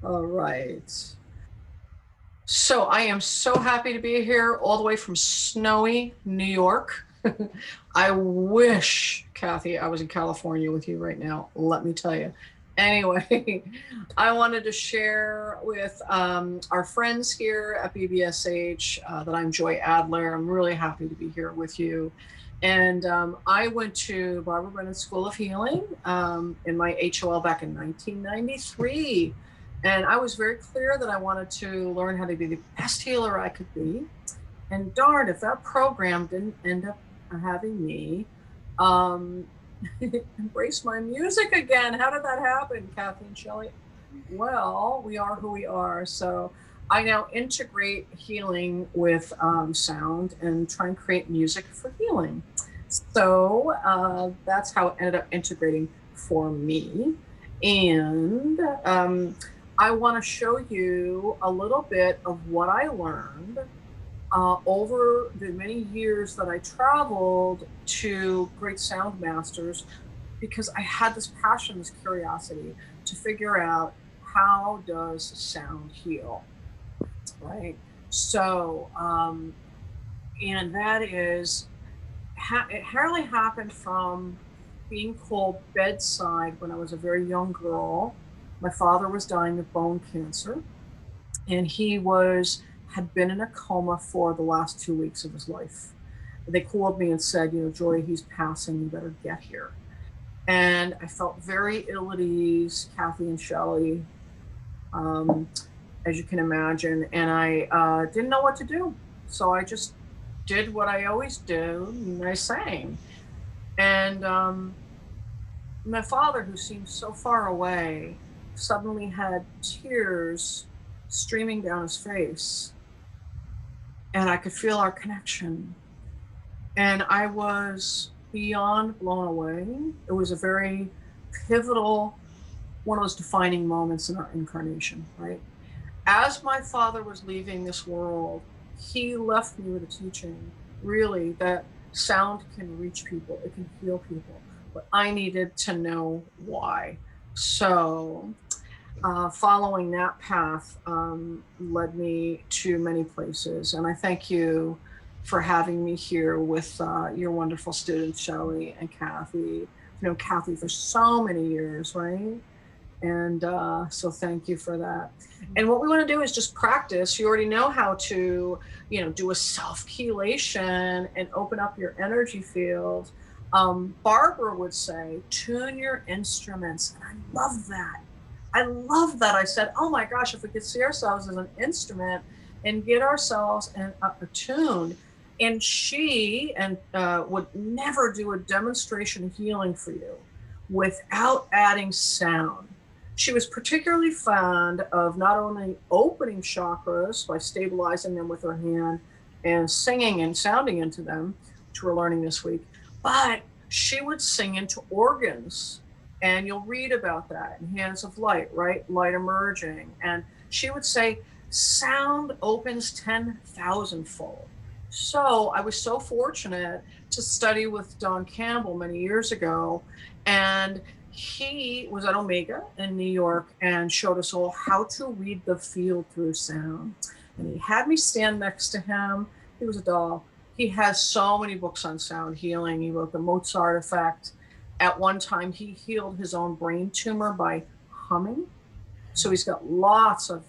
All right. So I am so happy to be here all the way from snowy New York. I wish, Kathy, I was in California with you right now. Let me tell you. Anyway, I wanted to share with our friends here at BBSH that I'm Joy Adler. I'm really happy to be here with you. And I went to Barbara Brennan School of Healing in my HOL back in 1993. And I was very clear that I wanted to learn how to be the best healer I could be. And darn, if that program didn't end up having me um, embrace my music again. How did that happen, Kathy and Shelley? Well, we are who we are. So I now integrate healing with sound and try and create music for healing. So that's how it ended up integrating for me. And I want to show you a little bit of what I learned over the many years that I traveled to great sound masters because I had this passion, this curiosity to figure out how does sound heal, right? So, and that is, it really happened from being called bedside when I was a very young girl. My father was dying of bone cancer, and he was had been in a coma for the last 2 weeks of his life. They called me and said, Joy, he's passing. You better get here. And I felt very ill at ease, Kathy and Shelley, um, as you can imagine. And I didn't know what to do. So I just did what I always do, and I sang. And my father, who seemed so far away, suddenly had tears streaming down his face. And I could feel our connection. And I was beyond blown away. It was a very pivotal, one of those defining moments in our incarnation, right? As my father was leaving this world, he left me with a teaching, really, that sound can reach people, it can heal people. But I needed to know why. So, following that path led me to many places. And I thank you for having me here with your wonderful students, Shelley and Kathy. You know, Kathy for so many years, right? And so thank you for that. And what we want to do is just practice. You already know how to, do a self chelation and open up your energy field. Barbara would say, tune your instruments. And I love that. I love that. I said, oh my gosh, if we could see ourselves as an instrument and get ourselves attuned. And she would never do a demonstration of healing for you without adding sound. She was particularly fond of not only opening chakras by stabilizing them with her hand and singing and sounding into them, which we're learning this week, but she would sing into organs. And you'll read about that in Hands of Light, right? Light emerging. And she would say, sound opens 10,000 fold. So I was so fortunate to study with Don Campbell many years ago. And he was at Omega in New York and showed us all how to read the field through sound. And he had me stand next to him. He was a doll. He has so many books on sound healing. He wrote The Mozart Effect. At one time, he healed his own brain tumor by humming. So he's got lots of,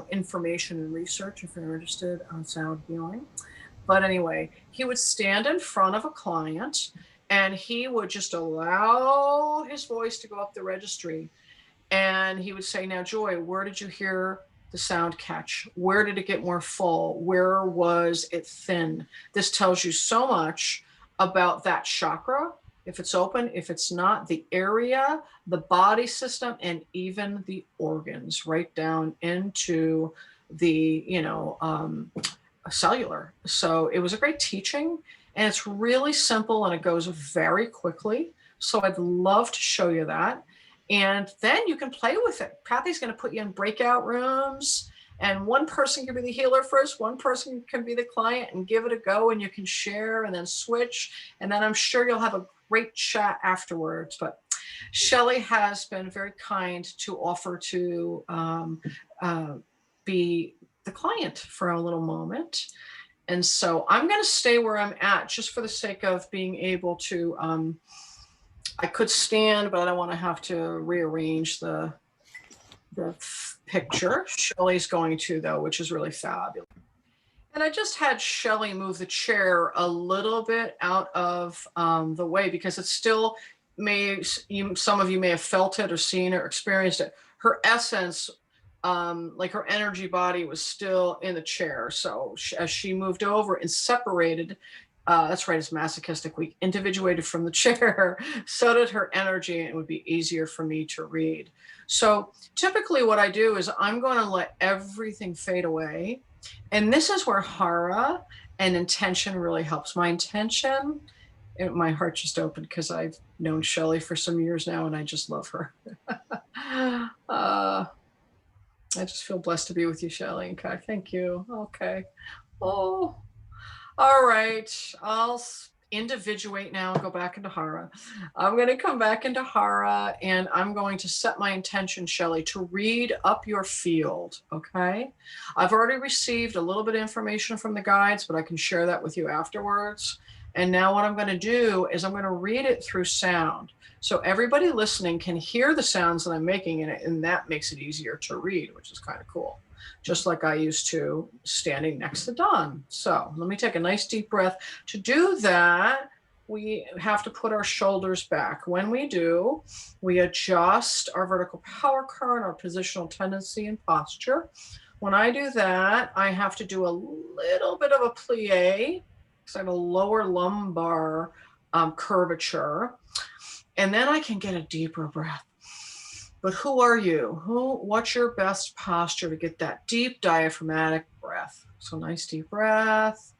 information and research if you're interested on sound healing. But anyway, he would stand in front of a client and he would just allow his voice to go up the registry. And he would say, now, Joy, where did you hear the sound catch? Where did it get more full? Where was it thin? This tells you so much about that chakra, if it's open, if it's not, the area, the body system, and even the organs, right down into the, cellular. So it was a great teaching, and it's really simple and it goes very quickly. So I'd love to show you that. And then you can play with it. Kathy's going to put you in breakout rooms, and one person can be the healer first, one person can be the client, and give it a go, and you can share and then switch. And then I'm sure you'll have a great chat afterwards. But Shelley has been very kind to offer to uh, be the client for a little moment. And so I'm going to stay where I'm at just for the sake of being able to. I could stand, but I don't want to have to rearrange the picture. Shelley's going to, though, which is really fabulous. And I just had Shelley move the chair a little bit out of the way because it still may, some of you may have felt it or seen it or experienced it. Her essence, like her energy body was still in the chair. So as she moved over and separated, that's right, it's masochistic week, individuated from the chair, so did her energy, and it would be easier for me to read. So typically what I do is I'm going to let everything fade away. And this is where hara and intention really helps. My intention, my heart just opened because I've known Shelley for some years now and I just love her. I just feel blessed to be with you, Shelley. Okay, thank you. Okay. Oh, all right. I'll individuate now and go back into hara. I'm going to come back into hara and I'm going to set my intention, Shelley, to read up your field. Okay. I've already received a little bit of information from the guides, but I can share that with you afterwards. And now what I'm going to do is I'm going to read it through sound. So everybody listening can hear the sounds that I'm making in it, and that makes it easier to read, which is kind of cool. Just like I used to standing next to Don. So let me take a nice deep breath. To do that, we have to put our shoulders back. When we do, we adjust our vertical power current, our positional tendency and posture. When I do that, I have to do a little bit of a plie because I have a lower lumbar curvature. And then I can get a deeper breath. But who are you? What's your best posture to get that deep diaphragmatic breath? So nice deep breath.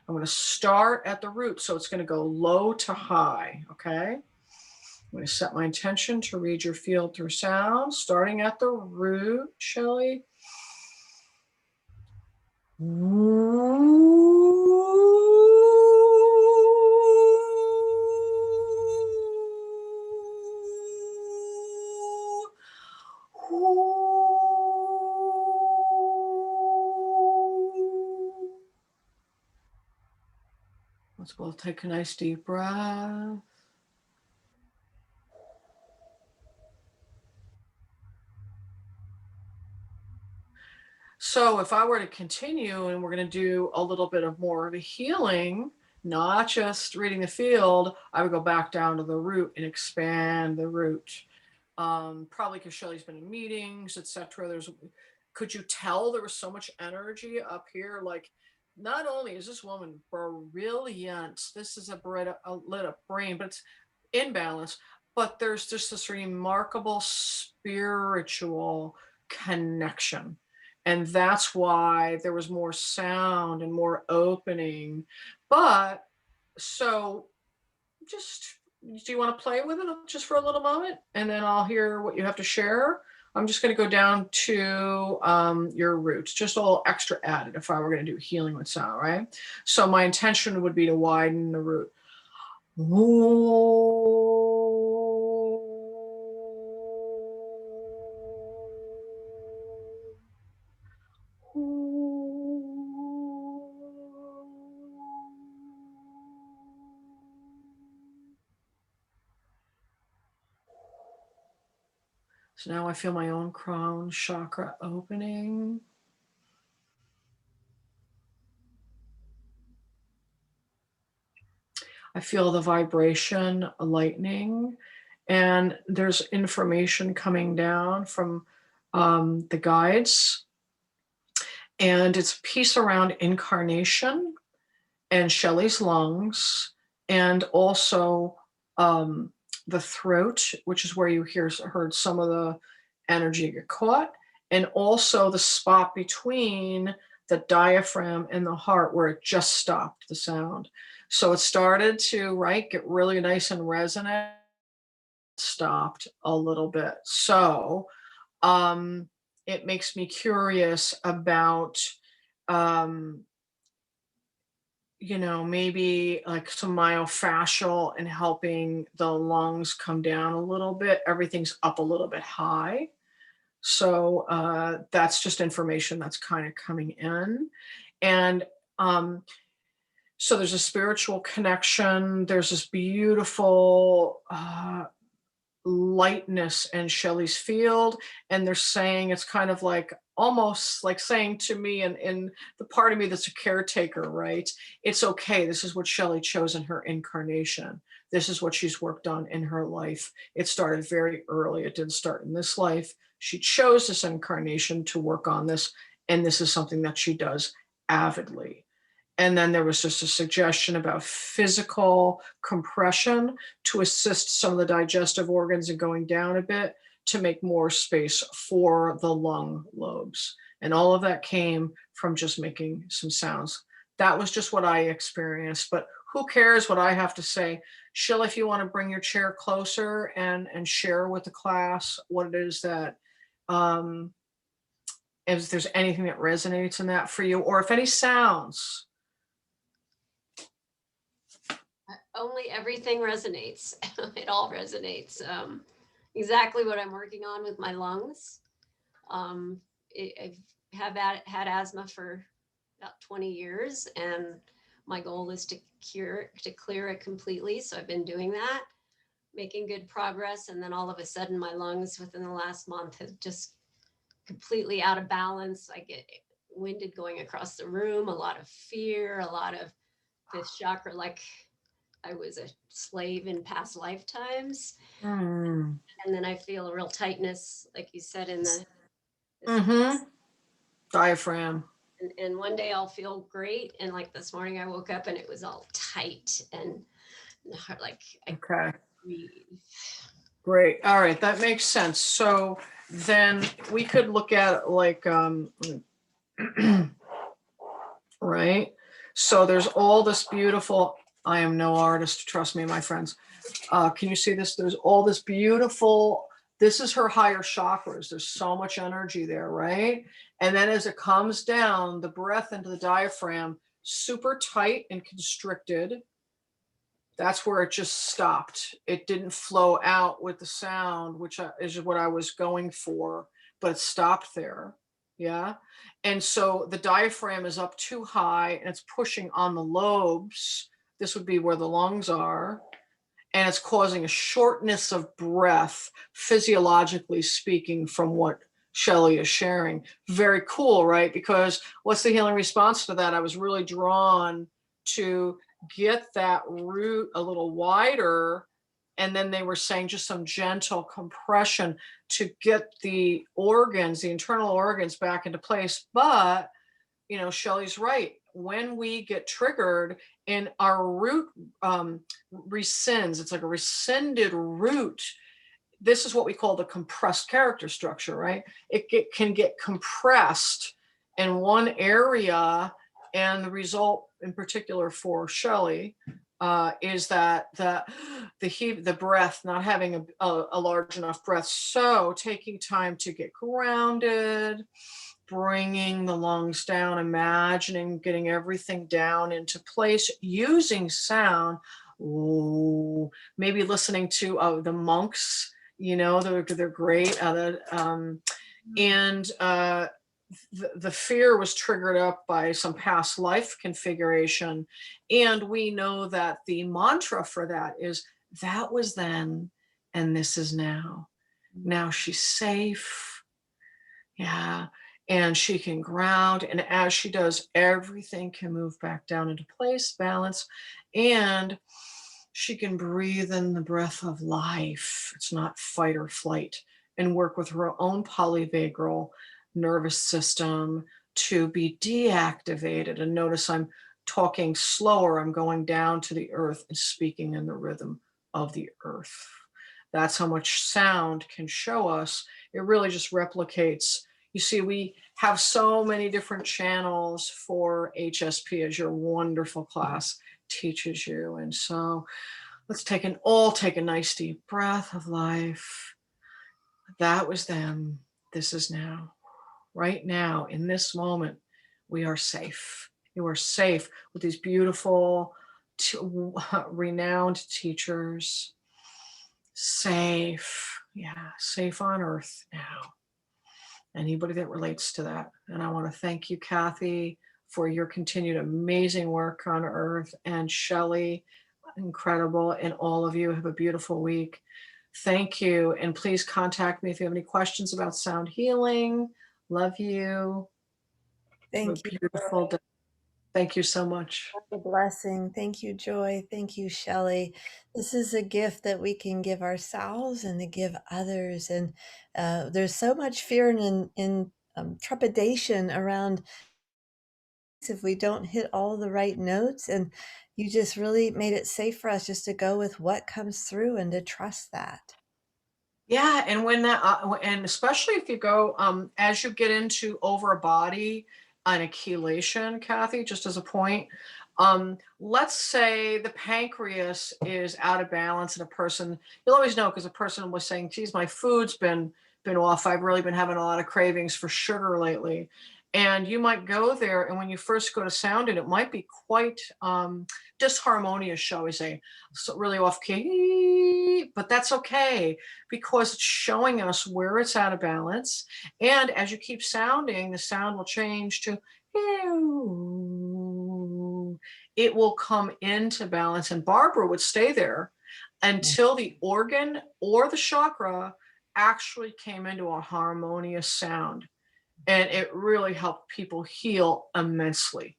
I'm going to start at the root. So it's going to go low to high. Okay. I'm going to set my intention to read your field through sound, starting at the root, Shelley. Let's both take a nice deep breath. So if I were to continue and we're going to do a little bit of more of a healing, not just reading the field, I would go back down to the root and expand the root. Probably because Shelley's been in meetings, etc. Could you tell there was so much energy up here? Like, not only is this woman brilliant, this is a lit up brain, but it's in balance. But there's just this remarkable spiritual connection. And that's why there was more sound and more opening. But so just, do you want to play with it just for a little moment? And then I'll hear what you have to share. I'm just going to go down to your roots, just a little extra added if I were going to do healing with sound, right? So my intention would be to widen the root. So now I feel my own crown chakra opening. I feel the vibration lightening, and there's information coming down from the guides. And it's a piece around incarnation and Shelley's lungs, and also the throat, which is where you heard some of the energy get caught, and also the spot between the diaphragm and the heart where it just stopped the sound. So it started to get really nice and resonant, stopped a little bit. So it makes me curious about maybe like some myofascial and helping the lungs come down a little bit. Everything's up a little bit high. So that's just information that's kind of coming in. And um, so there's a spiritual connection. There's this beautiful lightness in Shelley's field. And they're saying it's kind of like almost like saying to me, and in the part of me that's a caretaker, right? It's okay. This is what Shelley chose in her incarnation. This is what she's worked on in her life. It started very early. It didn't start in this life. She chose this incarnation to work on this. And this is something that she does avidly. And then there was just a suggestion about physical compression to assist some of the digestive organs in going down a bit to make more space for the lung lobes. And all of that came from just making some sounds. That was just what I experienced, but who cares what I have to say? Shelley, if you want to bring your chair closer and share with the class what it is that, if there's anything that resonates in that for you, or if any sounds. Only everything resonates. It all resonates. Exactly what I'm working on with my lungs. I have had asthma for about 20 years, and my goal is to clear it completely. So I've been doing that, making good progress. And then all of a sudden my lungs within the last month have just completely out of balance. I get winded going across the room, a lot of fear, a lot of fifth chakra, like I was a slave in past lifetimes. And then I feel a real tightness, like you said, in the Diaphragm. And one day I'll feel great. And like this morning I woke up and it was all tight and like I couldn't breathe. Great. All right. That makes sense. So then we could look at like, right. So there's all this beautiful, I am no artist, trust me, my friends. Can you see this? There's all this beautiful, this is her higher chakras. There's so much energy there, right? And then as it comes down, the breath into the diaphragm, super tight and constricted. That's where it just stopped. It didn't flow out with the sound, which is what I was going for, but it stopped there. Yeah. And so the diaphragm is up too high and it's pushing on the lobes. This would be where the lungs are. And it's causing a shortness of breath, physiologically speaking, from what Shelley is sharing. Very cool, right? Because what's the healing response to that? I was really drawn to get that root a little wider. And then they were saying just some gentle compression to get the organs, the internal organs back into place. But, Shelley's right. When we get triggered and our root rescinds, it's like a rescinded root. This is what we call the compressed character structure, right? It can get compressed in one area. And the result in particular for Shelley is that the breath, not having a large enough breath. So taking time to get grounded, bringing the lungs down, imagining getting everything down into place using sound. Ooh, maybe listening to the monks, they're great. The fear was triggered up by some past life configuration. And we know that the mantra for that is, that was then, and this is now. Now she's safe. Yeah. And she can ground. And as she does, everything can move back down into place, balance. And she can breathe in the breath of life. It's not fight or flight, and work with her own polyvagal nervous system to be deactivated. And notice I'm talking slower. I'm going down to the earth and speaking in the rhythm of the earth. That's how much sound can show us. It really just replicates. You see, we have so many different channels for HSP, as your wonderful class teaches you. And so let's take a nice deep breath of life. That was then. This is now. Right now, in this moment, we are safe You are safe with these beautiful, renowned teachers. Safe. Yeah, safe on earth now. Anybody that relates to that. And I want to thank you, Kathy, for your continued amazing work on earth. And Shelley, incredible. And all of you have a beautiful week. Thank you. And please contact me if you have any questions about sound healing. Love you. Have a Thank you. beautiful day. Thank you so much. A blessing. Thank you, Joy. Thank you, Shelley. This is a gift that we can give ourselves and to give others. And there's so much fear and trepidation around if we don't hit all the right notes. And you just really made it safe for us just to go with what comes through and to trust that. Yeah, and when that, and especially if you go, as you get into over a body and chelation, Kathy, just as a point, let's say the pancreas is out of balance in a person. You'll always know because a person was saying, "Geez, my food's been off. I've really been having a lot of cravings for sugar lately." And you might go there, and when you first go to sound it, it might be quite disharmonious, shall we say, so really off key, but that's okay because it's showing us where it's out of balance. And as you keep sounding, the sound will change to ew. It will come into balance. And Barbara would stay there until the organ or the chakra actually came into a harmonious sound. And it really helped people heal immensely.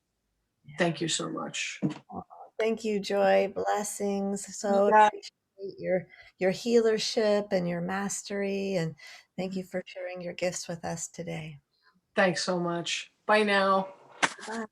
Thank you so much. Oh, thank you, Joy. Blessings. So Yeah. appreciate your healership and your mastery. And thank you for sharing your gifts with us today. Thanks so much. Bye now. Bye.